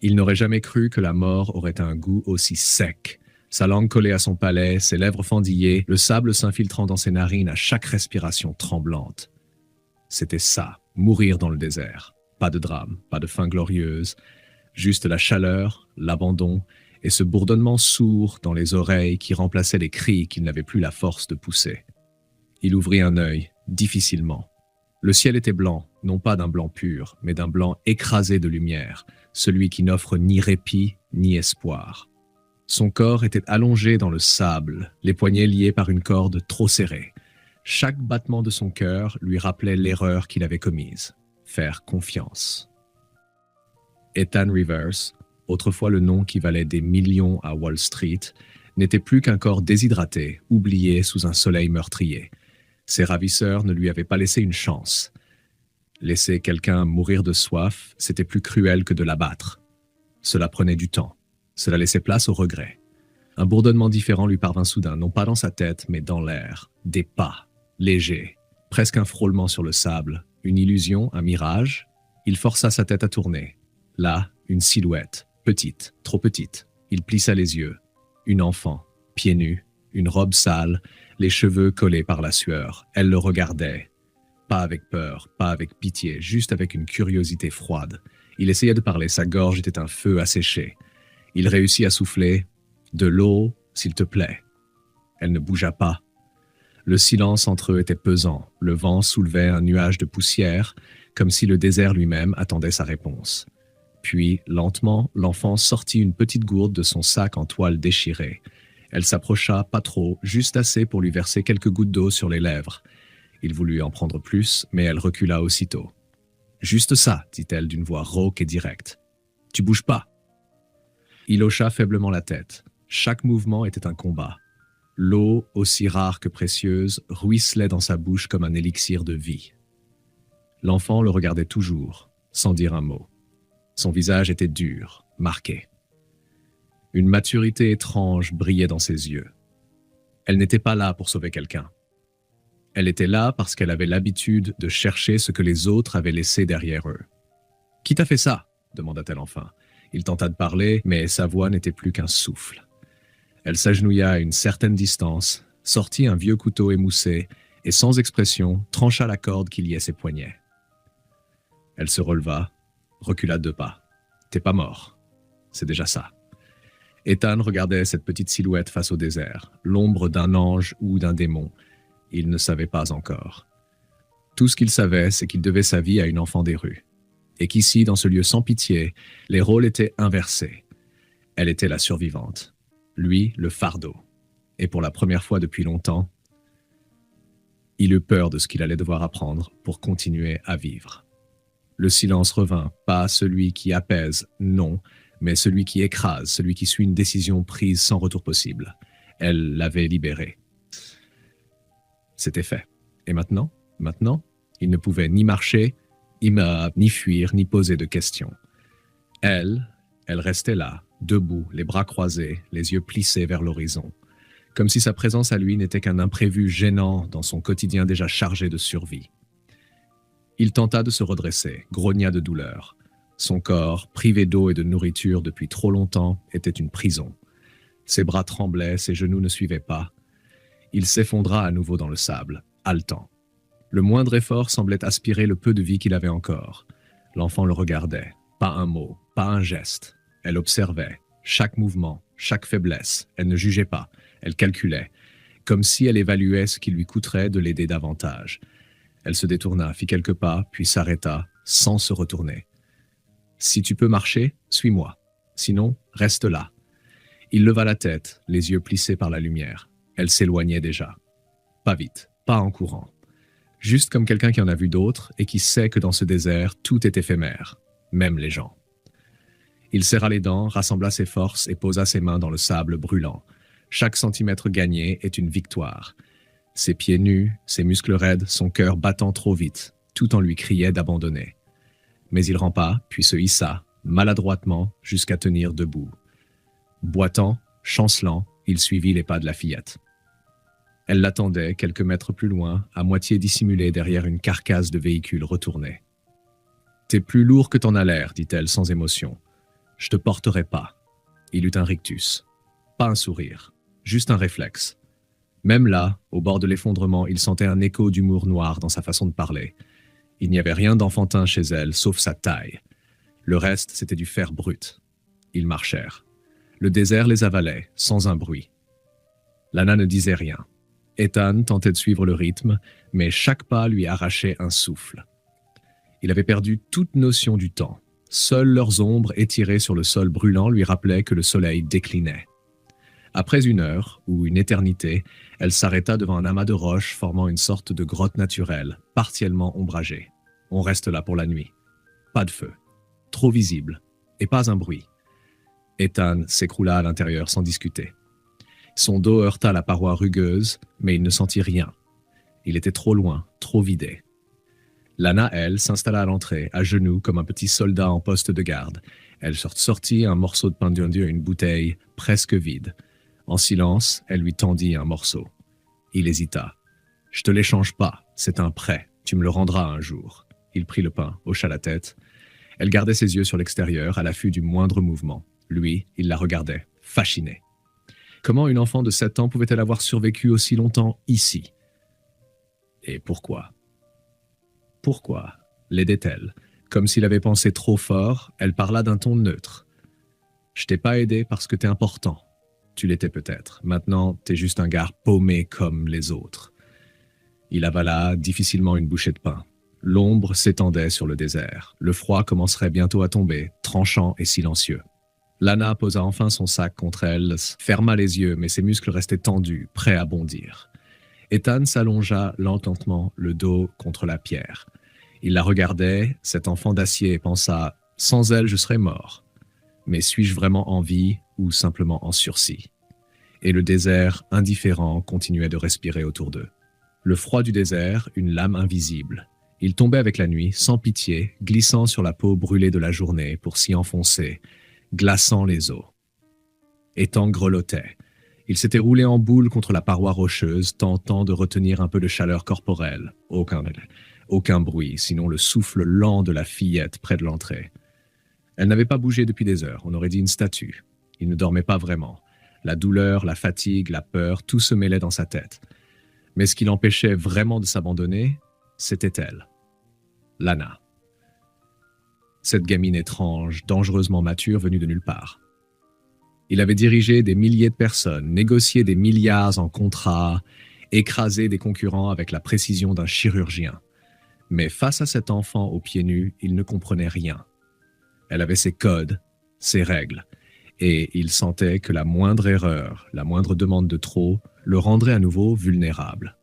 Il n'aurait jamais cru que la mort aurait un goût aussi sec. Sa langue collée à son palais, ses lèvres fendillées, le sable s'infiltrant dans ses narines à chaque respiration tremblante. C'était ça, mourir dans le désert. Pas de drame, pas de fin glorieuse, juste la chaleur, l'abandon et ce bourdonnement sourd dans les oreilles qui remplaçait les cris qu'il n'avait plus la force de pousser. Il ouvrit un œil, difficilement. Le ciel était blanc, non pas d'un blanc pur, mais d'un blanc écrasé de lumière, celui qui n'offre ni répit ni espoir. Son corps était allongé dans le sable, les poignets liés par une corde trop serrée. Chaque battement de son cœur lui rappelait l'erreur qu'il avait commise, faire confiance. Ethan Rivers, autrefois le nom qui valait des millions à Wall Street, n'était plus qu'un corps déshydraté, oublié sous un soleil meurtrier. Ses ravisseurs ne lui avaient pas laissé une chance. Laisser quelqu'un mourir de soif, c'était plus cruel que de l'abattre. Cela prenait du temps. Cela laissait place au regret. Un bourdonnement différent lui parvint soudain, non pas dans sa tête, mais dans l'air. Des pas, légers, presque un frôlement sur le sable. Une illusion, un mirage. Il força sa tête à tourner. Là, une silhouette, petite, trop petite. Il plissa les yeux. Une enfant, pieds nus, une robe sale, les cheveux collés par la sueur. Elle le regardait. Pas avec peur, pas avec pitié, juste avec une curiosité froide. Il essaya de parler, sa gorge était un feu asséché. Il réussit à souffler. « De l'eau, s'il te plaît. » Elle ne bougea pas. Le silence entre eux était pesant. Le vent soulevait un nuage de poussière, comme si le désert lui-même attendait sa réponse. Puis, lentement, l'enfant sortit une petite gourde de son sac en toile déchirée. Elle s'approcha, pas trop, juste assez pour lui verser quelques gouttes d'eau sur les lèvres. Il voulut en prendre plus, mais elle recula aussitôt. « Juste ça, dit-elle d'une voix rauque et directe. Tu bouges pas. » Il hocha faiblement la tête. Chaque mouvement était un combat. L'eau, aussi rare que précieuse, ruisselait dans sa bouche comme un élixir de vie. L'enfant le regardait toujours, sans dire un mot. Son visage était dur, marqué. Une maturité étrange brillait dans ses yeux. Elle n'était pas là pour sauver quelqu'un. Elle était là parce qu'elle avait l'habitude de chercher ce que les autres avaient laissé derrière eux. « Qui t'a fait ça ?» demanda-t-elle enfin. Il tenta de parler, mais sa voix n'était plus qu'un souffle. Elle s'agenouilla à une certaine distance, sortit un vieux couteau émoussé et, sans expression, trancha la corde qui liait ses poignets. Elle se releva, recula 2 pas. « T'es pas mort. C'est déjà ça. » Ethan regardait cette petite silhouette face au désert, l'ombre d'un ange ou d'un démon. Il ne savait pas encore. Tout ce qu'il savait, c'est qu'il devait sa vie à une enfant des rues. Et qu'ici, dans ce lieu sans pitié, les rôles étaient inversés. Elle était la survivante. Lui, le fardeau. Et pour la première fois depuis longtemps, il eut peur de ce qu'il allait devoir apprendre pour continuer à vivre. Le silence revint, pas celui qui apaise, non, mais celui qui écrase, celui qui suit une décision prise sans retour possible. Elle l'avait libéré. C'était fait. Et maintenant, il ne pouvait ni marcher, ni fuir, ni poser de questions. Elle restait là, debout, les bras croisés, les yeux plissés vers l'horizon, comme si sa présence à lui n'était qu'un imprévu gênant dans son quotidien déjà chargé de survie. Il tenta de se redresser, grogna de douleur. Son corps, privé d'eau et de nourriture depuis trop longtemps, était une prison. Ses bras tremblaient, ses genoux ne suivaient pas. Il s'effondra à nouveau dans le sable, haletant. Le moindre effort semblait aspirer le peu de vie qu'il avait encore. L'enfant le regardait, pas un mot, pas un geste. Elle observait, chaque mouvement, chaque faiblesse. Elle ne jugeait pas, elle calculait, comme si elle évaluait ce qui lui coûterait de l'aider davantage. Elle se détourna, fit quelques pas, puis s'arrêta, sans se retourner. « Si tu peux marcher, suis-moi. Sinon, reste là. » Il leva la tête, les yeux plissés par la lumière. Elle s'éloignait déjà. Pas vite, pas en courant. Juste comme quelqu'un qui en a vu d'autres et qui sait que dans ce désert, tout est éphémère, même les gens. Il serra les dents, rassembla ses forces et posa ses mains dans le sable brûlant. Chaque centimètre gagné est une victoire. Ses pieds nus, ses muscles raides, son cœur battant trop vite, tout en lui criait d'abandonner. Mais il rampa, puis se hissa, maladroitement, jusqu'à tenir debout. Boitant, chancelant, il suivit les pas de la fillette. Elle l'attendait, quelques mètres plus loin, à moitié dissimulée derrière une carcasse de véhicule retourné. « T'es plus lourd que t'en as l'air, dit-elle sans émotion. Je te porterai pas. Il eut un rictus. Pas un sourire, juste un réflexe. Même là, au bord de l'effondrement, il sentait un écho d'humour noir dans sa façon de parler. Il n'y avait rien d'enfantin chez elle, sauf sa taille. Le reste, c'était du fer brut. Ils marchèrent. Le désert les avalait, sans un bruit. Lana ne disait rien. Ethan tentait de suivre le rythme, mais chaque pas lui arrachait un souffle. Il avait perdu toute notion du temps. Seules leurs ombres étirées sur le sol brûlant lui rappelaient que le soleil déclinait. Après une heure, ou une éternité, elle s'arrêta devant un amas de roches formant une sorte de grotte naturelle, partiellement ombragée. On reste là pour la nuit. Pas de feu. Trop visible. Et pas un bruit. Ethan s'écroula à l'intérieur sans discuter. Son dos heurta la paroi rugueuse, mais il ne sentit rien. Il était trop loin, trop vidé. Lana, elle, s'installa à l'entrée, à genoux comme un petit soldat en poste de garde. Elle sortit un morceau de pain d'Inde et une bouteille, presque vide. En silence, elle lui tendit un morceau. Il hésita. « Je te l'échange pas, c'est un prêt, tu me le rendras un jour. » Il prit le pain, hocha la tête. Elle gardait ses yeux sur l'extérieur, à l'affût du moindre mouvement. Lui, il la regardait, fasciné. Comment une enfant de 7 ans pouvait-elle avoir survécu aussi longtemps ici? Et pourquoi? Pourquoi l'aidait-elle? Comme s'il avait pensé trop fort, elle parla d'un ton neutre. « Je t'ai pas aidé parce que t'es important. Tu l'étais peut-être. Maintenant, t'es juste un gars paumé comme les autres. » Il avala difficilement une bouchée de pain. L'ombre s'étendait sur le désert. Le froid commencerait bientôt à tomber, tranchant et silencieux. Lana posa enfin son sac contre elle, ferma les yeux, mais ses muscles restaient tendus, prêts à bondir. Ethan s'allongea lentement, le dos contre la pierre. Il la regardait, cet enfant d'acier, et pensa « Sans elle, je serais mort. Mais suis-je vraiment en vie ou simplement en sursis ?» Et le désert, indifférent, continuait de respirer autour d'eux. Le froid du désert, une lame invisible. Il tombait avec la nuit, sans pitié, glissant sur la peau brûlée de la journée pour s'y enfoncer, glaçant les os. Ethan grelottait. Il s'était roulé en boule contre la paroi rocheuse, tentant de retenir un peu de chaleur corporelle. Aucun bruit, sinon le souffle lent de la fillette près de l'entrée. Elle n'avait pas bougé depuis des heures, on aurait dit une statue. Il ne dormait pas vraiment. La douleur, la fatigue, la peur, tout se mêlait dans sa tête. Mais ce qui l'empêchait vraiment de s'abandonner, c'était elle. Lana. Cette gamine étrange, dangereusement mature, venue de nulle part. Il avait dirigé des milliers de personnes, négocié des milliards en contrats, écrasé des concurrents avec la précision d'un chirurgien. Mais face à cet enfant aux pieds nus, il ne comprenait rien. Elle avait ses codes, ses règles, et il sentait que la moindre erreur, la moindre demande de trop, le rendrait à nouveau vulnérable.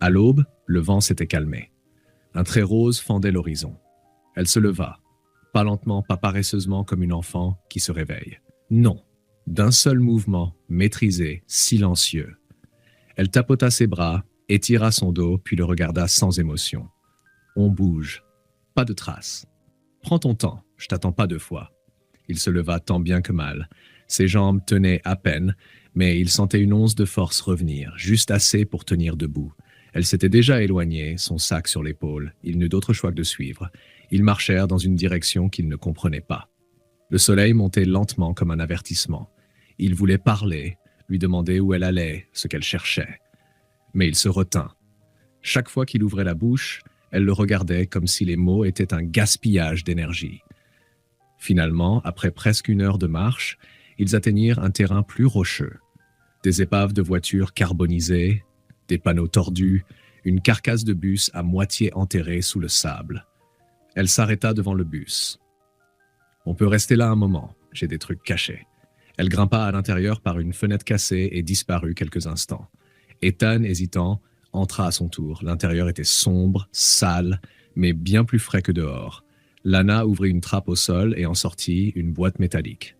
À l'aube, le vent s'était calmé. Un trait rose fendait l'horizon. Elle se leva, pas lentement, pas paresseusement comme une enfant qui se réveille. Non, d'un seul mouvement, maîtrisé, silencieux. Elle tapota ses bras, étira son dos, puis le regarda sans émotion. On bouge, pas de traces. Prends ton temps, je t'attends pas 2 fois. Il se leva tant bien que mal. Ses jambes tenaient à peine, mais il sentait une once de force revenir, juste assez pour tenir debout. Elle s'était déjà éloignée, son sac sur l'épaule. Il n'eut d'autre choix que de suivre. Ils marchèrent dans une direction qu'il ne comprenait pas. Le soleil montait lentement comme un avertissement. Il voulait parler, lui demander où elle allait, ce qu'elle cherchait. Mais il se retint. Chaque fois qu'il ouvrait la bouche, elle le regardait comme si les mots étaient un gaspillage d'énergie. Finalement, après presque 1 heure de marche, ils atteignirent un terrain plus rocheux. Des épaves de voitures carbonisées, des panneaux tordus, une carcasse de bus à moitié enterrée sous le sable. Elle s'arrêta devant le bus. « On peut rester là un moment, j'ai des trucs cachés. » Elle grimpa à l'intérieur par une fenêtre cassée et disparut quelques instants. Ethan, hésitant, entra à son tour. L'intérieur était sombre, sale, mais bien plus frais que dehors. Lana ouvrit une trappe au sol et en sortit une boîte métallique.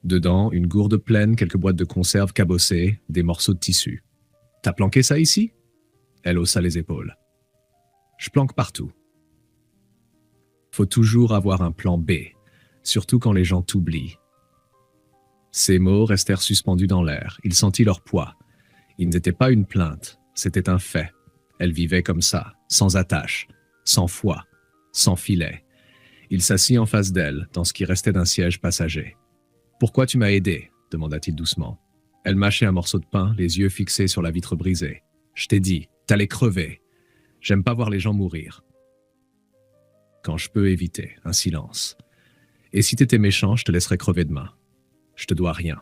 Dedans, une gourde pleine, quelques boîtes de conserve cabossées, des morceaux de tissu. « T'as planqué ça ici ?» Elle haussa les épaules. « Je planque partout. » Faut toujours avoir un plan B, surtout quand les gens t'oublient. Ces mots restèrent suspendus dans l'air. Il sentit leur poids. Ils n'étaient pas une plainte, c'était un fait. Elle vivait comme ça, sans attache, sans foi, sans filet. Il s'assit en face d'elle, dans ce qui restait d'un siège passager. « Pourquoi tu m'as aidé ?» demanda-t-il doucement. Elle mâchait un morceau de pain, les yeux fixés sur la vitre brisée. « Je t'ai dit, t'allais crever. J'aime pas voir les gens mourir. » Quand je peux éviter, un silence. « Et si t'étais méchant, je te laisserais crever demain. Je te dois rien. »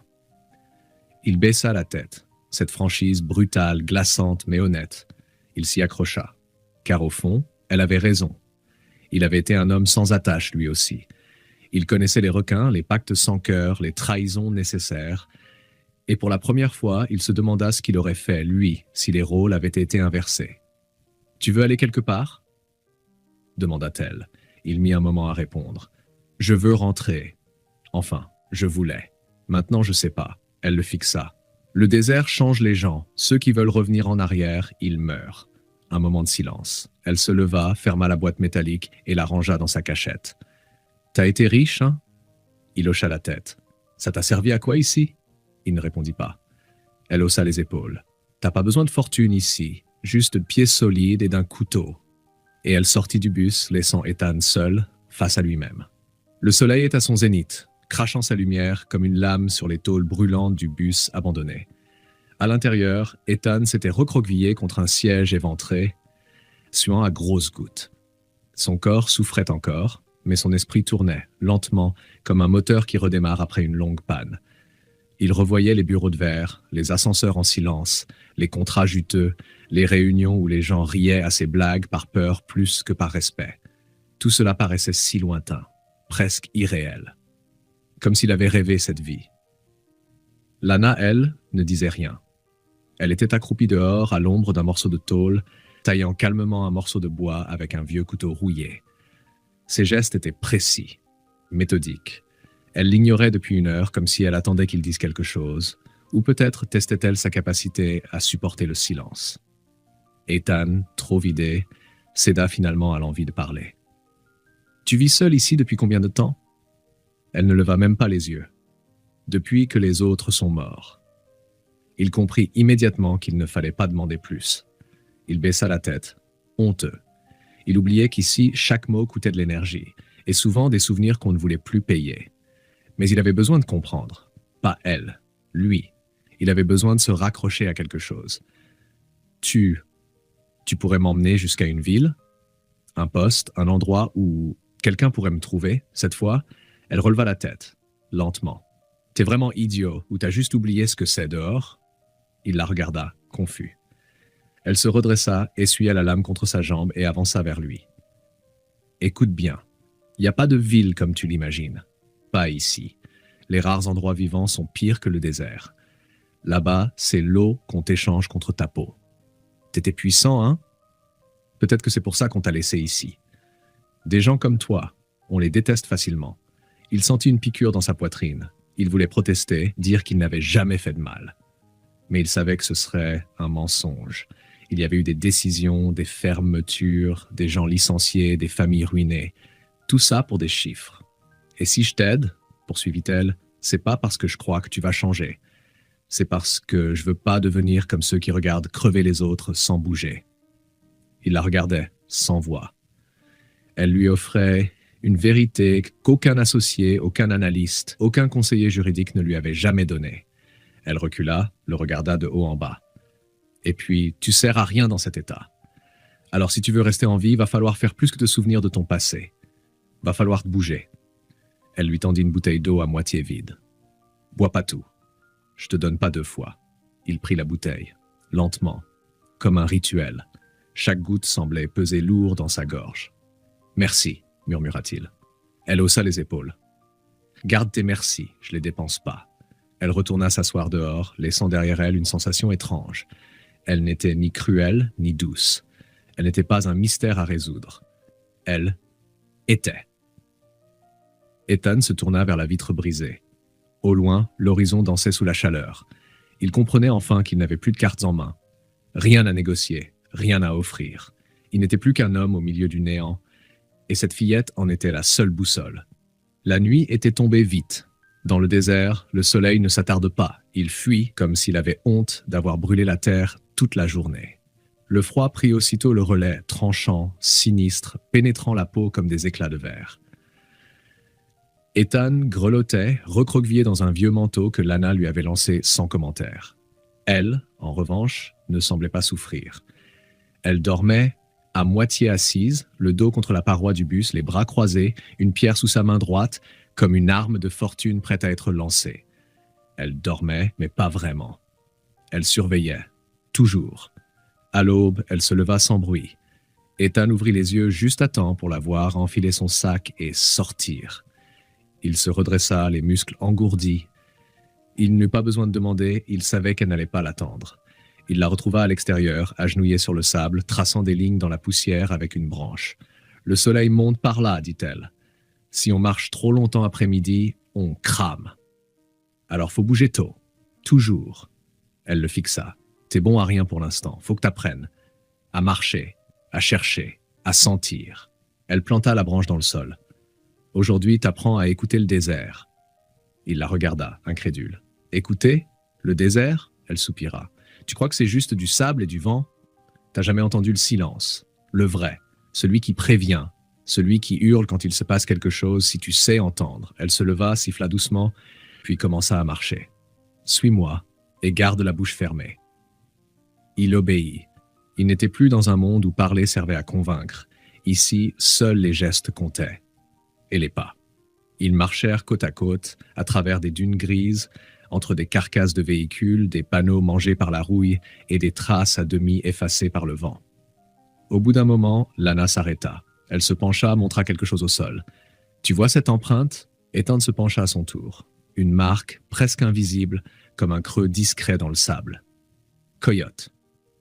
Il baissa la tête. Cette franchise brutale, glaçante, mais honnête. Il s'y accrocha. Car au fond, elle avait raison. Il avait été un homme sans attache, lui aussi. Il connaissait les requins, les pactes sans cœur, les trahisons nécessaires. Et pour la première fois, il se demanda ce qu'il aurait fait, lui, si les rôles avaient été inversés. « Tu veux aller quelque part ?» demanda-t-elle. Il mit un moment à répondre. « Je veux rentrer. Enfin, je voulais. Maintenant, je sais pas. » Elle le fixa. « Le désert change les gens. Ceux qui veulent revenir en arrière, ils meurent. » Un moment de silence. Elle se leva, ferma la boîte métallique et la rangea dans sa cachette. « T'as été riche, hein ?» Il hocha la tête. « Ça t'a servi à quoi ici ?» Il ne répondit pas. Elle haussa les épaules. « T'as pas besoin de fortune ici, juste de pieds solides et d'un couteau. » Et elle sortit du bus, laissant Ethan seul, face à lui-même. Le soleil est à son zénith, crachant sa lumière comme une lame sur les tôles brûlantes du bus abandonné. À l'intérieur, Ethan s'était recroquevillé contre un siège éventré, suant à grosses gouttes. Son corps souffrait encore, mais son esprit tournait, lentement, comme un moteur qui redémarre après une longue panne. Il revoyait les bureaux de verre, les ascenseurs en silence, les contrats juteux, les réunions où les gens riaient à ses blagues par peur plus que par respect. Tout cela paraissait si lointain, presque irréel. Comme s'il avait rêvé cette vie. Lana, elle, ne disait rien. Elle était accroupie dehors, à l'ombre d'un morceau de tôle, taillant calmement un morceau de bois avec un vieux couteau rouillé. Ses gestes étaient précis, méthodiques. Elle l'ignorait depuis une heure, comme si elle attendait qu'il dise quelque chose, ou peut-être testait-elle sa capacité à supporter le silence. Ethan, trop vidé, céda finalement à l'envie de parler. « Tu vis seul ici depuis combien de temps ?» Elle ne leva même pas les yeux. « Depuis que les autres sont morts. » Il comprit immédiatement qu'il ne fallait pas demander plus. Il baissa la tête, honteux. Il oubliait qu'ici, chaque mot coûtait de l'énergie, et souvent des souvenirs qu'on ne voulait plus payer. Mais il avait besoin de comprendre. Pas elle, lui. Il avait besoin de se raccrocher à quelque chose. Tu pourrais m'emmener jusqu'à une ville, un poste, un endroit où quelqu'un pourrait me trouver. Cette fois, elle releva la tête, lentement. T'es vraiment idiot, ou t'as juste oublié ce que c'est dehors? Il la regarda, confus. Elle se redressa, essuya la lame contre sa jambe et avança vers lui. Écoute bien, il n'y a pas de ville comme tu l'imagines. Pas ici. Les rares endroits vivants sont pires que le désert. Là-bas, c'est l'eau qu'on t'échange contre ta peau. T'étais puissant, hein? Peut-être que c'est pour ça qu'on t'a laissé ici. Des gens comme toi, on les déteste facilement. Il sentit une piqûre dans sa poitrine. Il voulait protester, dire qu'il n'avait jamais fait de mal. Mais il savait que ce serait un mensonge. Il y avait eu des décisions, des fermetures, des gens licenciés, des familles ruinées. Tout ça pour des chiffres. Et si je t'aide, poursuivit-elle, c'est pas parce que je crois que tu vas changer. C'est parce que je veux pas devenir comme ceux qui regardent crever les autres sans bouger. Il la regardait, sans voix. Elle lui offrait une vérité qu'aucun associé, aucun analyste, aucun conseiller juridique ne lui avait jamais donnée. Elle recula, le regarda de haut en bas. Et puis, tu sers à rien dans cet état. Alors si tu veux rester en vie, va falloir faire plus que te souvenir de ton passé. Va falloir te bouger. Elle lui tendit une bouteille d'eau à moitié vide. Bois pas tout. Je te donne pas 2 fois. Il prit la bouteille, lentement, comme un rituel. Chaque goutte semblait peser lourd dans sa gorge. Merci, murmura-t-il. Elle haussa les épaules. Garde tes merci, je les dépense pas. Elle retourna s'asseoir dehors, laissant derrière elle une sensation étrange. Elle n'était ni cruelle, ni douce. Elle n'était pas un mystère à résoudre. Elle était. Ethan se tourna vers la vitre brisée. Au loin, l'horizon dansait sous la chaleur. Il comprenait enfin qu'il n'avait plus de cartes en main. Rien à négocier, rien à offrir. Il n'était plus qu'un homme au milieu du néant, et cette fillette en était la seule boussole. La nuit était tombée vite. Dans le désert, le soleil ne s'attarde pas. Il fuit comme s'il avait honte d'avoir brûlé la terre toute la journée. Le froid prit aussitôt le relais, tranchant, sinistre, pénétrant la peau comme des éclats de verre. Ethan grelottait, recroquevillé dans un vieux manteau que Lana lui avait lancé sans commentaire. Elle, en revanche, ne semblait pas souffrir. Elle dormait à moitié assise, le dos contre la paroi du bus, les bras croisés, une pierre sous sa main droite, comme une arme de fortune prête à être lancée. Elle dormait, mais pas vraiment. Elle surveillait, toujours. À l'aube, elle se leva sans bruit. Ethan ouvrit les yeux juste à temps pour la voir enfiler son sac et sortir. Il se redressa, les muscles engourdis. Il n'eut pas besoin de demander, il savait qu'elle n'allait pas l'attendre. Il la retrouva à l'extérieur, agenouillée sur le sable, traçant des lignes dans la poussière avec une branche. « Le soleil monte par là, dit-elle. Si on marche trop longtemps après-midi, on crame. Alors faut bouger tôt. Toujours. » Elle le fixa. « T'es bon à rien pour l'instant. Faut que t'apprennes. À marcher, à chercher, à sentir. » Elle planta la branche dans le sol. « Aujourd'hui, t'apprends à écouter le désert. » Il la regarda, incrédule. « Écouter? Le désert ?» Elle soupira. « Tu crois que c'est juste du sable et du vent? T'as jamais entendu le silence, le vrai, celui qui prévient, celui qui hurle quand il se passe quelque chose si tu sais entendre. » Elle se leva, siffla doucement, puis commença à marcher. « Suis-moi et garde la bouche fermée. » Il obéit. Il n'était plus dans un monde où parler servait à convaincre. Ici, seuls les gestes comptaient. Et les pas. Ils marchèrent côte à côte, à travers des dunes grises, entre des carcasses de véhicules, des panneaux mangés par la rouille et des traces à demi effacées par le vent. Au bout d'un moment, Lana s'arrêta. Elle se pencha, montra quelque chose au sol. « Tu vois cette empreinte ?» Ethan se pencha à son tour. Une marque, presque invisible, comme un creux discret dans le sable. Coyote.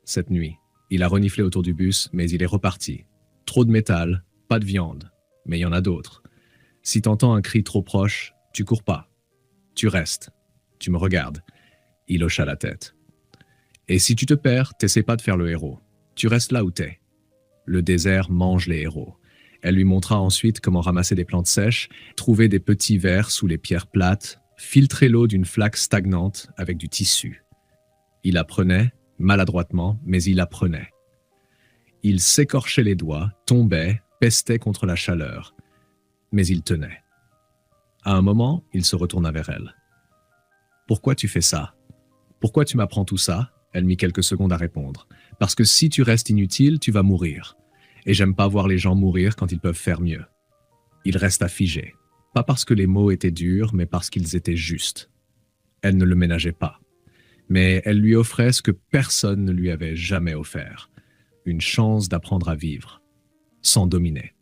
Cette nuit, il a reniflé autour du bus, mais il est reparti. Trop de métal, pas de viande, mais il y en a d'autres. Si t'entends un cri trop proche, tu cours pas. Tu restes. Tu me regardes. Il hocha la tête. Et si tu te perds, t'essaies pas de faire le héros. Tu restes là où t'es. Le désert mange les héros. Elle lui montra ensuite comment ramasser des plantes sèches, trouver des petits verres sous les pierres plates, filtrer l'eau d'une flaque stagnante avec du tissu. Il apprenait, maladroitement, mais il apprenait. Il s'écorchait les doigts, tombait, pestait contre la chaleur. Mais il tenait. À un moment, il se retourna vers elle. « Pourquoi tu fais ça? Pourquoi tu m'apprends tout ça ?» Elle mit quelques secondes à répondre. « Parce que si tu restes inutile, tu vas mourir. Et j'aime pas voir les gens mourir quand ils peuvent faire mieux. » Il resta figé. Pas parce que les mots étaient durs, mais parce qu'ils étaient justes. Elle ne le ménageait pas. Mais elle lui offrait ce que personne ne lui avait jamais offert. Une chance d'apprendre à vivre. Sans dominer.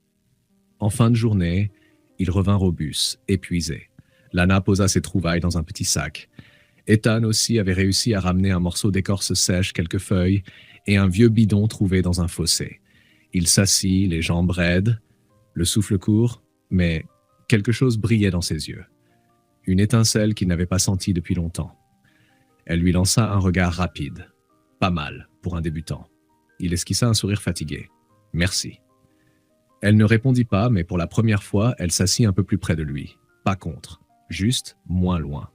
En fin de journée, ils revinrent au bus, épuisés. Lana posa ses trouvailles dans un petit sac. Ethan aussi avait réussi à ramener un morceau d'écorce sèche, quelques feuilles et un vieux bidon trouvé dans un fossé. Il s'assit, les jambes raides, le souffle court, mais quelque chose brillait dans ses yeux. Une étincelle qu'il n'avait pas sentie depuis longtemps. Elle lui lança un regard rapide. Pas mal, pour un débutant. Il esquissa un sourire fatigué. « Merci. » Elle ne répondit pas, mais pour la première fois, elle s'assit un peu plus près de lui. Pas contre, juste moins loin.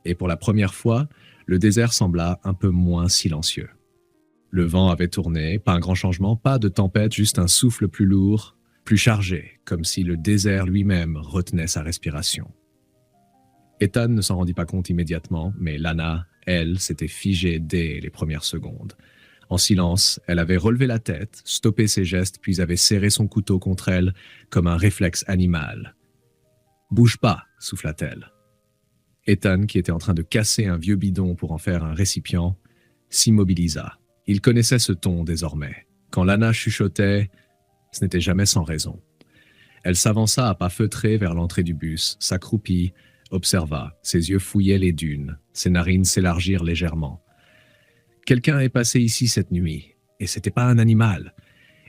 Et pour la première fois, le désert sembla un peu moins silencieux. Le vent avait tourné, pas un grand changement, pas de tempête, juste un souffle plus lourd, plus chargé, comme si le désert lui-même retenait sa respiration. Ethan ne s'en rendit pas compte immédiatement, mais Lana, elle, s'était figée dès les premières secondes. En silence, elle avait relevé la tête, stoppé ses gestes, puis avait serré son couteau contre elle comme un réflexe animal. « Bouge pas !» souffla-t-elle. Ethan, qui était en train de casser un vieux bidon pour en faire un récipient, s'immobilisa. Il connaissait ce ton désormais. Quand Lana chuchotait, ce n'était jamais sans raison. Elle s'avança à pas feutrés vers l'entrée du bus, s'accroupit, observa. Ses yeux fouillaient les dunes, ses narines s'élargirent légèrement. Quelqu'un est passé ici cette nuit, et c'était pas un animal.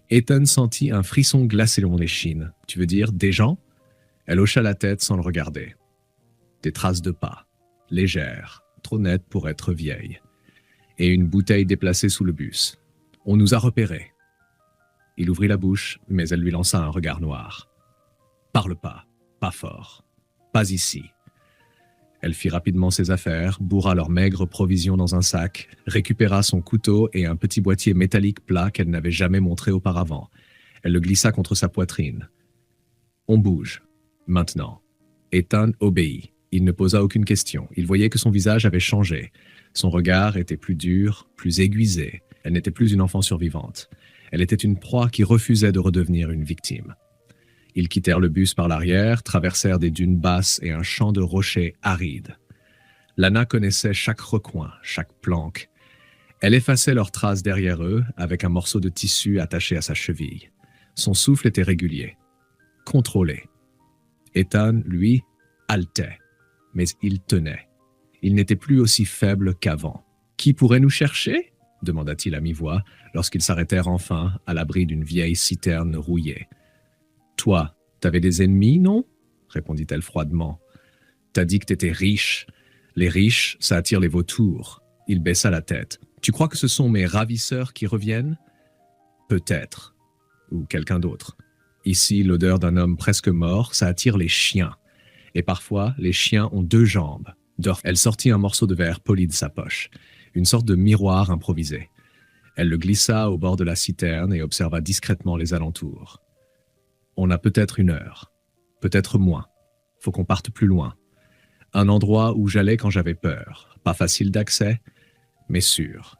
Ethan sentit un frisson glacer le long des chines. « Tu veux dire des gens ?» Elle hocha la tête sans le regarder. Des traces de pas, légères, trop nettes pour être vieilles. Et une bouteille déplacée sous le bus. « On nous a repérés. » Il ouvrit la bouche, mais elle lui lança un regard noir. « Parle pas fort, pas ici. » Elle fit rapidement ses affaires, bourra leurs maigres provisions dans un sac, récupéra son couteau et un petit boîtier métallique plat qu'elle n'avait jamais montré auparavant. Elle le glissa contre sa poitrine. « On bouge, maintenant. » Ethan obéit. Il ne posa aucune question. Il voyait que son visage avait changé. Son regard était plus dur, plus aiguisé. Elle n'était plus une enfant survivante. Elle était une proie qui refusait de redevenir une victime. Ils quittèrent le bus par l'arrière, traversèrent des dunes basses et un champ de rochers arides. Lana connaissait chaque recoin, chaque planque. Elle effaçait leurs traces derrière eux avec un morceau de tissu attaché à sa cheville. Son souffle était régulier, contrôlé. Ethan, lui, haletait, mais il tenait. Il n'était plus aussi faible qu'avant. « Qui pourrait nous chercher ?» demanda-t-il à mi-voix, lorsqu'ils s'arrêtèrent enfin à l'abri d'une vieille citerne rouillée. « Toi, t'avais des ennemis, non ?» répondit-elle froidement. « T'as dit que t'étais riche. Les riches, ça attire les vautours. » Il baissa la tête. « Tu crois que ce sont mes ravisseurs qui reviennent ?»« Peut-être. Ou quelqu'un d'autre. Ici, l'odeur d'un homme presque mort, ça attire les chiens. Et parfois, les chiens ont 2 jambes. » Elle sortit un morceau de verre poli de sa poche, une sorte de miroir improvisé. Elle le glissa au bord de la citerne et observa discrètement les alentours. « On a peut-être 1 heure. Peut-être moins. Faut qu'on parte plus loin. Un endroit où j'allais quand j'avais peur. Pas facile d'accès, mais sûr. »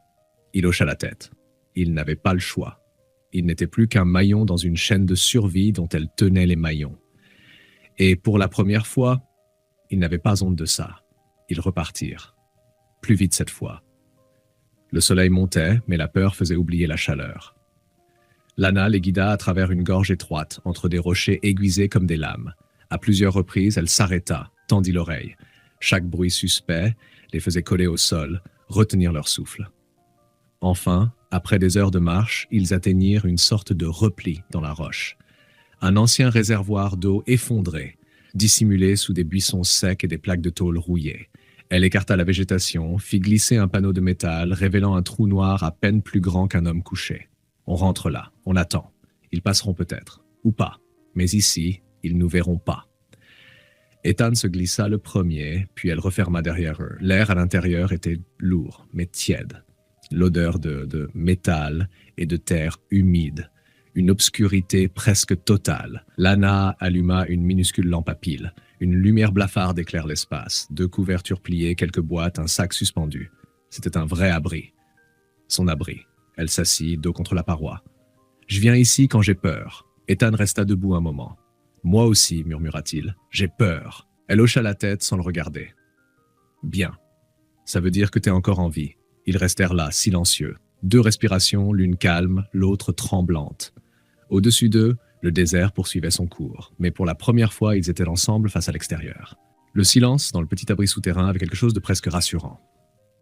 Il hocha la tête. Il n'avait pas le choix. Il n'était plus qu'un maillon dans une chaîne de survie dont elle tenait les maillons. Et pour la première fois, il n'avait pas honte de ça. Ils repartirent. Plus vite cette fois. Le soleil montait, mais la peur faisait oublier la chaleur. Lana les guida à travers une gorge étroite, entre des rochers aiguisés comme des lames. À plusieurs reprises, elle s'arrêta, tendit l'oreille. Chaque bruit suspect les faisait coller au sol, retenir leur souffle. Enfin, après des heures de marche, ils atteignirent une sorte de repli dans la roche. Un ancien réservoir d'eau effondré, dissimulé sous des buissons secs et des plaques de tôle rouillées. Elle écarta la végétation, fit glisser un panneau de métal, révélant un trou noir à peine plus grand qu'un homme couché. On rentre là, on attend. Ils passeront peut-être, ou pas. Mais ici, ils nous verront pas. Ethan se glissa le premier, puis elle referma derrière eux. L'air à l'intérieur était lourd, mais tiède. L'odeur de métal et de terre humide. Une obscurité presque totale. Lana alluma une minuscule lampe à piles. Une lumière blafarde éclaire l'espace. 2 couvertures pliées, quelques boîtes, un sac suspendu. C'était un vrai abri. Son abri. Elle s'assit, dos contre la paroi. « Je viens ici quand j'ai peur. » Ethan resta debout un moment. « Moi aussi, murmura-t-il. J'ai peur. » Elle hocha la tête sans le regarder. « Bien. Ça veut dire que t'es encore en vie. » Ils restèrent là, silencieux. 2 respirations, l'une calme, l'autre tremblante. Au-dessus d'eux, le désert poursuivait son cours, mais pour la première fois, ils étaient ensemble face à l'extérieur. Le silence, dans le petit abri souterrain, avait quelque chose de presque rassurant.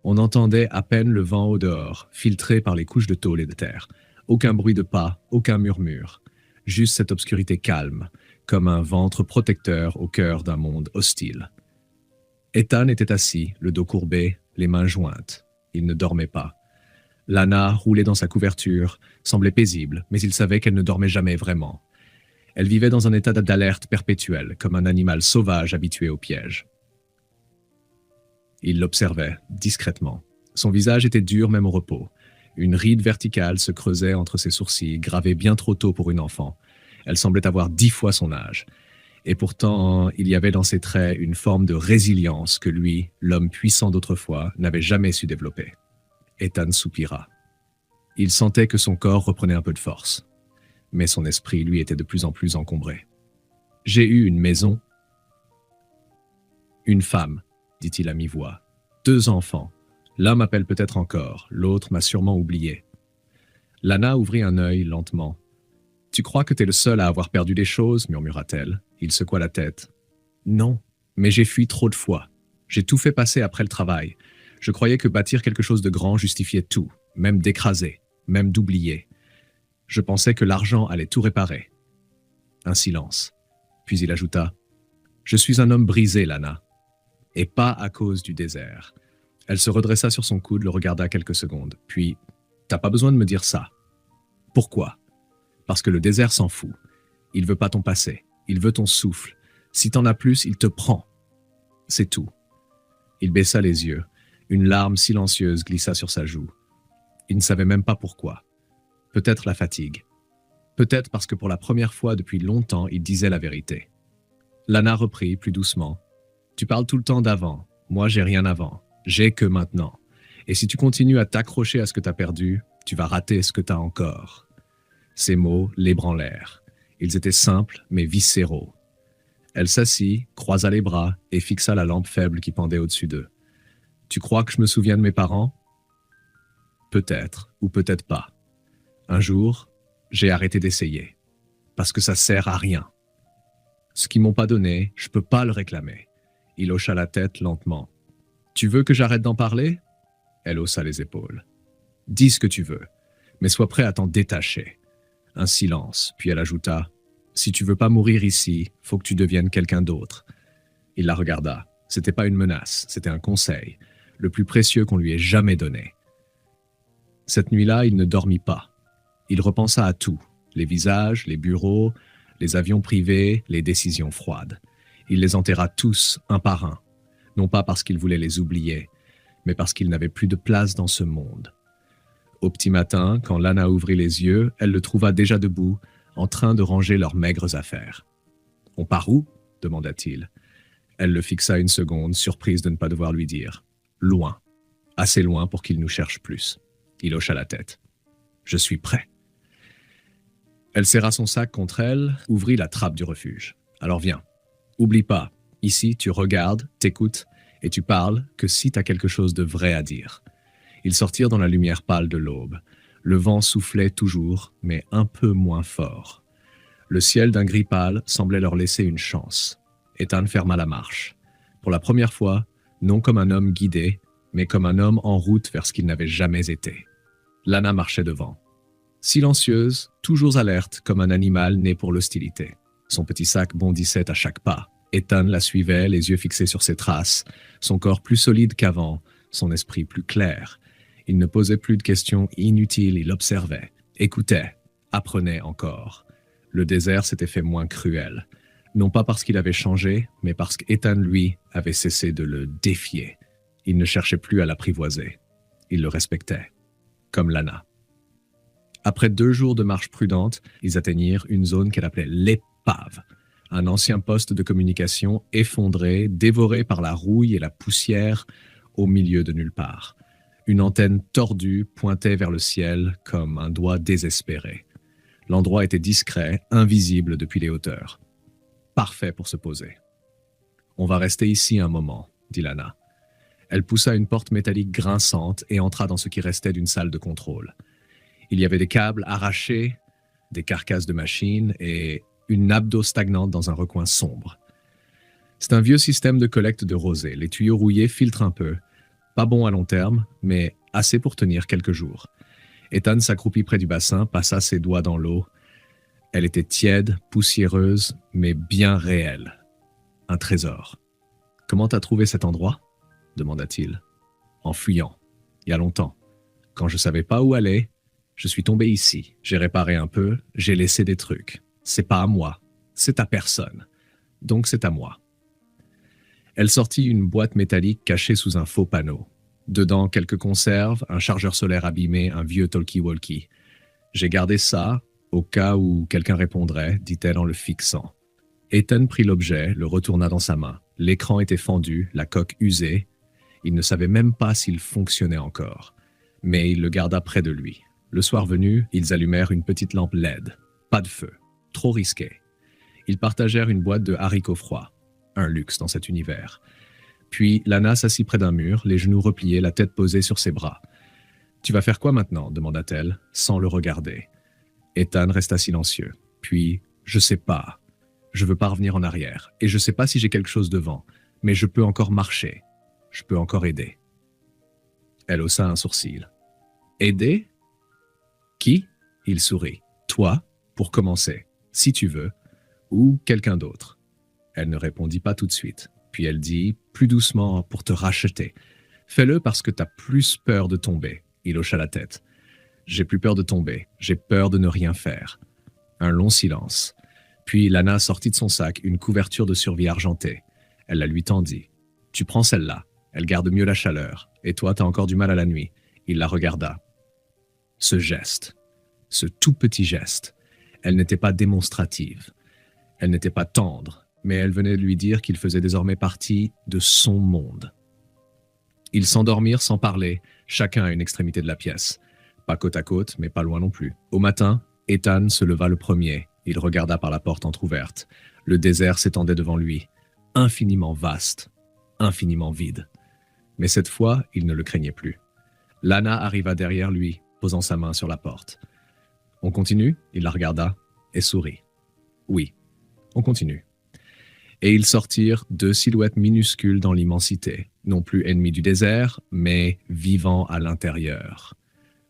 On entendait à peine le vent au dehors, filtré par les couches de tôle et de terre. Aucun bruit de pas, aucun murmure. Juste cette obscurité calme, comme un ventre protecteur au cœur d'un monde hostile. Ethan était assis, le dos courbé, les mains jointes. Il ne dormait pas. Lana, roulée dans sa couverture, semblait paisible, mais il savait qu'elle ne dormait jamais vraiment. Elle vivait dans un état d'alerte perpétuelle, comme un animal sauvage habitué au piège. Il l'observait, discrètement. Son visage était dur même au repos. Une ride verticale se creusait entre ses sourcils, gravée bien trop tôt pour une enfant. Elle semblait avoir 10 fois son âge. Et pourtant, il y avait dans ses traits une forme de résilience que lui, l'homme puissant d'autrefois, n'avait jamais su développer. Ethan soupira. Il sentait que son corps reprenait un peu de force. Mais son esprit, lui, était de plus en plus encombré. « J'ai eu une maison. »« Une femme, » dit-il à mi-voix. « 2 enfants. L'un m'appelle peut-être encore, l'autre m'a sûrement oublié. » Lana ouvrit un œil lentement. « Tu crois que t'es le seul à avoir perdu des choses ?» murmura-t-elle. Il secoua la tête. « Non, mais j'ai fui trop de fois. J'ai tout fait passer après le travail. Je croyais que bâtir quelque chose de grand justifiait tout, même d'écraser, même d'oublier. Je pensais que l'argent allait tout réparer. » Un silence. Puis il ajouta « Je suis un homme brisé, Lana. Et pas à cause du désert. » Elle se redressa sur son coude, le regarda quelques secondes. Puis « T'as pas besoin de me dire ça. » « Pourquoi ? Parce que le désert s'en fout. Il veut pas ton passé. Il veut ton souffle. Si t'en as plus, il te prend. C'est tout. » Il baissa les yeux. Une larme silencieuse glissa sur sa joue. Il ne savait même pas pourquoi. Peut-être la fatigue. Peut-être parce que pour la première fois depuis longtemps, il disait la vérité. Lana reprit plus doucement. Tu parles tout le temps d'avant. Moi, j'ai rien avant. J'ai que maintenant. Et si tu continues à t'accrocher à ce que t'as perdu, tu vas rater ce que t'as encore. Ces mots l'ébranlèrent. Ils étaient simples, mais viscéraux. Elle s'assit, croisa les bras et fixa la lampe faible qui pendait au-dessus d'eux. Tu crois que je me souviens de mes parents? Peut-être, ou peut-être pas. Un jour, j'ai arrêté d'essayer. Parce que ça sert à rien. Ce qu'ils m'ont pas donné, je peux pas le réclamer. Il hocha la tête lentement. Tu veux que j'arrête d'en parler? Elle haussa les épaules. Dis ce que tu veux, mais sois prêt à t'en détacher. Un silence, puis elle ajouta. Si tu veux pas mourir ici, faut que tu deviennes quelqu'un d'autre. Il la regarda. C'était pas une menace, c'était un conseil, le plus précieux qu'on lui ait jamais donné. Cette nuit-là, il ne dormit pas. Il repensa à tout, les visages, les bureaux, les avions privés, les décisions froides. Il les enterra tous, un par un, non pas parce qu'il voulait les oublier, mais parce qu'il n'avait plus de place dans ce monde. Au petit matin, quand Lana ouvrit les yeux, elle le trouva déjà debout, en train de ranger leurs maigres affaires. « On part où » demanda-t-il. Elle le fixa une seconde, surprise de ne pas devoir lui dire. « Loin. Assez loin pour qu'il nous cherche plus. » Il hocha la tête. « Je suis prêt. » Elle serra son sac contre elle, ouvrit la trappe du refuge. « Alors viens. Oublie pas, ici tu regardes, t'écoutes et tu parles que si t'as quelque chose de vrai à dire. » Ils sortirent dans la lumière pâle de l'aube. Le vent soufflait toujours, mais un peu moins fort. Le ciel d'un gris pâle semblait leur laisser une chance. Ethan ferma la marche. Pour la première fois, non comme un homme guidé, mais comme un homme en route vers ce qu'il n'avait jamais été. Lana marchait devant. Silencieuse, toujours alerte comme un animal né pour l'hostilité. Son petit sac bondissait à chaque pas. Ethan la suivait, les yeux fixés sur ses traces, son corps plus solide qu'avant, son esprit plus clair. Il ne posait plus de questions inutiles, il observait, écoutait, apprenait encore. Le désert s'était fait moins cruel. Non pas parce qu'il avait changé, mais parce qu'Ethan, lui, avait cessé de le défier. Il ne cherchait plus à l'apprivoiser. Il le respectait, comme Lana. Après 2 jours de marche prudente, ils atteignirent une zone qu'elle appelait l'épave, un ancien poste de communication effondré, dévoré par la rouille et la poussière au milieu de nulle part. Une antenne tordue pointait vers le ciel comme un doigt désespéré. L'endroit était discret, invisible depuis les hauteurs. Parfait pour se poser. « On va rester ici un moment », dit Lana. Elle poussa une porte métallique grinçante et entra dans ce qui restait d'une salle de contrôle. Il y avait des câbles arrachés, des carcasses de machines et une nappe d'eau stagnante dans un recoin sombre. C'est un vieux système de collecte de rosée. Les tuyaux rouillés filtrent un peu. Pas bon à long terme, mais assez pour tenir quelques jours. Ethan s'accroupit près du bassin, passa ses doigts dans l'eau. Elle était tiède, poussiéreuse, mais bien réelle. Un trésor. « Comment t'as trouvé cet endroit ?» demanda-t-il. « En fuyant. Il y a longtemps. Quand je savais pas où aller, je suis tombé ici. J'ai réparé un peu, j'ai laissé des trucs. C'est pas à moi, c'est à personne. Donc c'est à moi. » Elle sortit une boîte métallique cachée sous un faux panneau. Dedans, quelques conserves, un chargeur solaire abîmé, un vieux talkie-walkie. « J'ai gardé ça, au cas où quelqu'un répondrait, » dit-elle en le fixant. Ethan prit l'objet, le retourna dans sa main. L'écran était fendu, la coque usée. Il ne savait même pas s'il fonctionnait encore. Mais il le garda près de lui. Le soir venu, ils allumèrent une petite lampe LED. Pas de feu. Trop risqué. Ils partagèrent une boîte de haricots froids. Un luxe dans cet univers. Puis Lana s'assit près d'un mur, les genoux repliés, la tête posée sur ses bras. « Tu vas faire quoi maintenant ?» demanda-t-elle, sans le regarder. Ethan resta silencieux. Puis « Je sais pas. Je veux pas revenir en arrière. Et je sais pas si j'ai quelque chose devant. Mais je peux encore marcher. Je peux encore aider. » Elle haussa un sourcil. « Aider ? Qui ?» Il sourit. « Toi, pour commencer, si tu veux, ou quelqu'un d'autre. » Elle ne répondit pas tout de suite. Puis elle dit, plus doucement, pour te racheter. « Fais-le parce que t'as plus peur de tomber. » Il hocha la tête. « J'ai plus peur de tomber. J'ai peur de ne rien faire. » Un long silence. Puis Lana sortit de son sac une couverture de survie argentée. Elle la lui tendit. « Tu prends celle-là. Elle garde mieux la chaleur. Et toi, t'as encore du mal à la nuit. » Il la regarda. Ce geste. Ce tout petit geste. Elle n'était pas démonstrative. Elle n'était pas tendre. mais elle venait de lui dire qu'il faisait désormais partie de son monde. Ils s'endormirent sans parler, chacun à une extrémité de la pièce. Pas côte à côte, mais pas loin non plus. Au matin, Ethan se leva le premier. Il regarda par la porte entr'ouverte. Le désert s'étendait devant lui, infiniment vaste, infiniment vide. Mais cette fois, il ne le craignait plus. Lana arriva derrière lui, posant sa main sur la porte. « On continue ?» Il la regarda et sourit. « Oui, on continue. » Et ils sortirent 2 silhouettes minuscules dans l'immensité, non plus ennemis du désert, mais vivant à l'intérieur,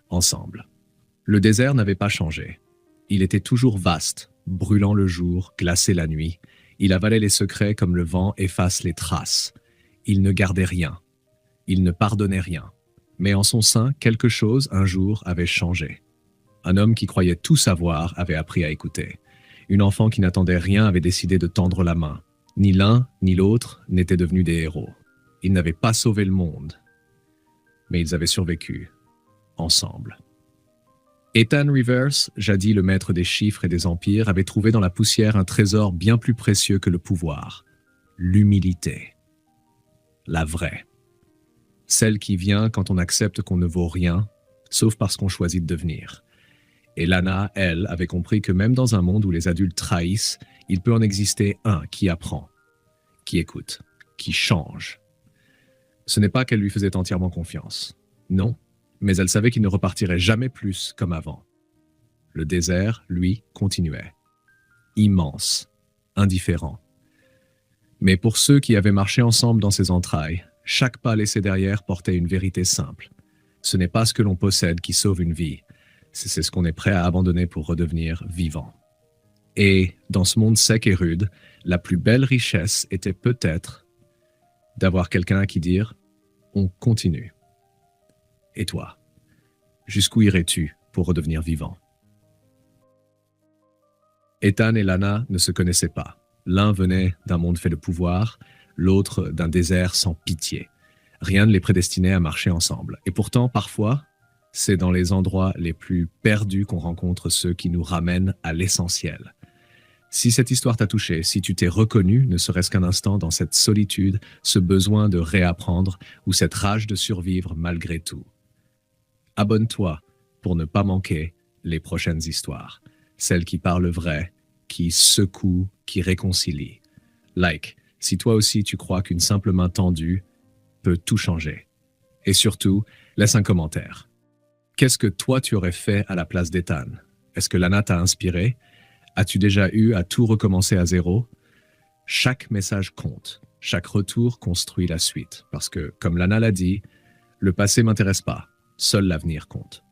ensemble. Le désert n'avait pas changé. Il était toujours vaste, brûlant le jour, glacé la nuit. Il avalait les secrets comme le vent efface les traces. Il ne gardait rien. Il ne pardonnait rien. Mais en son sein, quelque chose, un jour, avait changé. Un homme qui croyait tout savoir avait appris à écouter. Une enfant qui n'attendait rien avait décidé de tendre la main. Ni l'un, ni l'autre n'étaient devenus des héros. Ils n'avaient pas sauvé le monde. Mais ils avaient survécu, ensemble. Ethan Rivers, jadis le maître des chiffres et des empires, avait trouvé dans la poussière un trésor bien plus précieux que le pouvoir. L'humilité. La vraie. Celle qui vient quand on accepte qu'on ne vaut rien, sauf parce qu'on choisit de devenir. Et Lana, elle, avait compris que même dans un monde où les adultes trahissent, il peut en exister un qui apprend, qui écoute, qui change. Ce n'est pas qu'elle lui faisait entièrement confiance. Non, mais elle savait qu'il ne repartirait jamais plus comme avant. Le désert, lui, continuait. Immense, indifférent. Mais pour ceux qui avaient marché ensemble dans ses entrailles, chaque pas laissé derrière portait une vérité simple. Ce n'est pas ce que l'on possède qui sauve une vie, c'est ce qu'on est prêt à abandonner pour redevenir vivant. Et, dans ce monde sec et rude, la plus belle richesse était peut-être d'avoir quelqu'un à qui dire « on continue ». Et toi, jusqu'où irais-tu pour redevenir vivant? Ethan et Lana ne se connaissaient pas. L'un venait d'un monde fait de pouvoir, l'autre d'un désert sans pitié. Rien ne les prédestinait à marcher ensemble. Et pourtant, parfois, c'est dans les endroits les plus perdus qu'on rencontre ceux qui nous ramènent à l'essentiel. Si cette histoire t'a touché, si tu t'es reconnu, ne serait-ce qu'un instant dans cette solitude, ce besoin de réapprendre ou cette rage de survivre malgré tout, abonne-toi pour ne pas manquer les prochaines histoires. Celles qui parlent vrai, qui secouent, qui réconcilient. Like, si toi aussi tu crois qu'une simple main tendue peut tout changer. Et surtout, laisse un commentaire. Qu'est-ce que toi tu aurais fait à la place d'Ethan? Est-ce que Lana t'a inspiré? As-tu déjà eu à tout recommencer à zéro? Chaque message compte. Chaque retour construit la suite. Parce que, comme Lana l'a dit, le passé m'intéresse pas. Seul l'avenir compte.